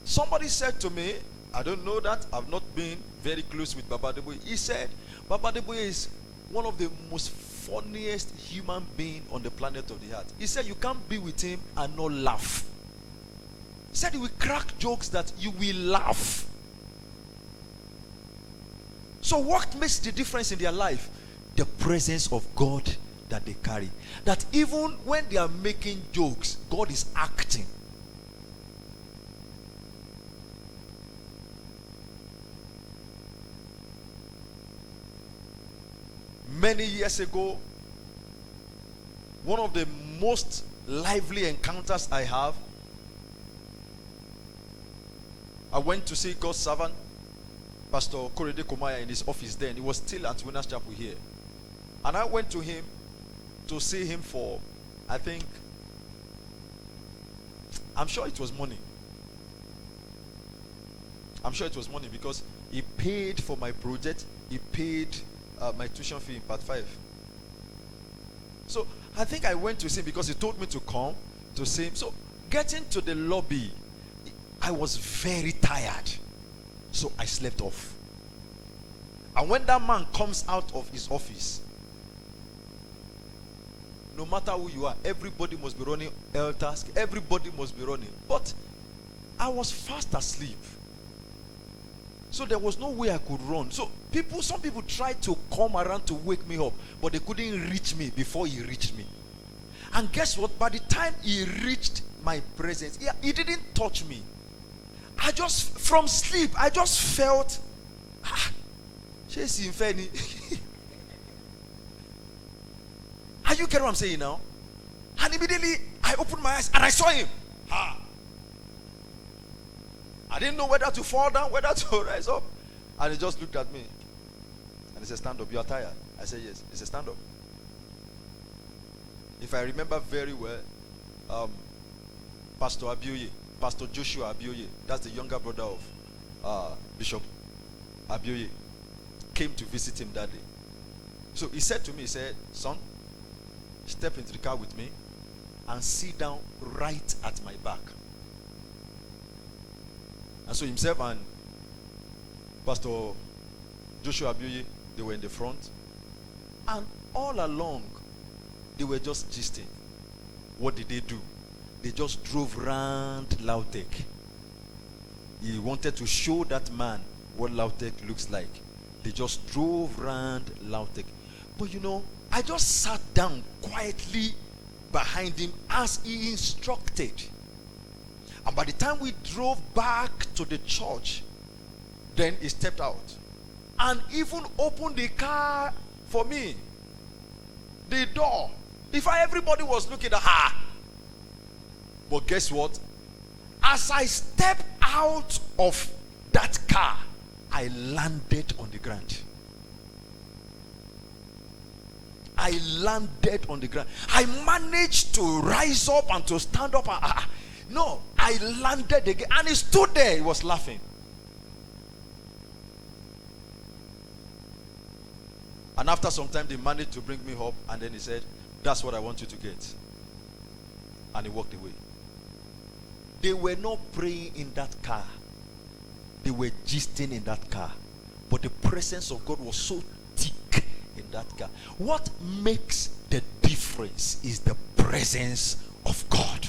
Somebody said to me, I don't know that, I've not been very close with Baba Adeboye. He said, Baba Adeboye is one of the most funniest human being on the planet of the earth. He said, you can't be with him and not laugh. He said he will crack jokes that you will laugh. So what makes the difference in their life? The presence of God that they carry. That even when they are making jokes, God is acting. Many years ago, one of the most lively encounters I have, I went to see God's servant, Pastor Korede Komaya, in his office then. He was still at Winners Chapel here. And I went to him to see him for, I think, I'm sure it was money. I'm sure it was money because he paid for my project. He paid my tuition fee in part 5. So I think I went to see him because he told me to come to see him. So getting to the lobby, I was very tired. So I slept off. And when that man comes out of his office, no matter who you are, everybody must be running task. Everybody must be running. But I was fast asleep. So there was no way I could run. So some people tried to come around to wake me up, but they couldn't reach me before he reached me. And guess what? By the time he reached my presence, he didn't touch me. From sleep, I just felt, she's in Femi. Are you getting what I'm saying now? And immediately I opened my eyes and I saw him. I didn't know whether to fall down, whether to rise up. And he just looked at me. And he said, stand up, you are tired. I said, yes. He said, stand up. If I remember very well, Pastor Joshua Abioye, that's the younger brother of Bishop Abioye, came to visit him that day. So he said to me, he said, son, step into the car with me and sit down right at my back. And so himself and Pastor Joshua Abioye, they were in the front. And all along, they were just gisting. What did they do? They just drove round Lautech. He wanted to show that man what Lautech looks like. They just drove round Lautech. But you know, I just sat down quietly behind him as he instructed. And by the time we drove back to the church, then he stepped out and even opened the car for me. The door. Everybody was looking at her. But guess what? As I stepped out of that car, I landed on the ground. I landed on the ground. I managed to rise up and to stand up. No, I landed again. And he stood there. He was laughing. And after some time, they managed to bring me up. And then he said, that's what I want you to get. And he walked away. They were not praying in that car. They were gisting in that car. But the presence of God was so thick in that car. What makes the difference is the presence of God.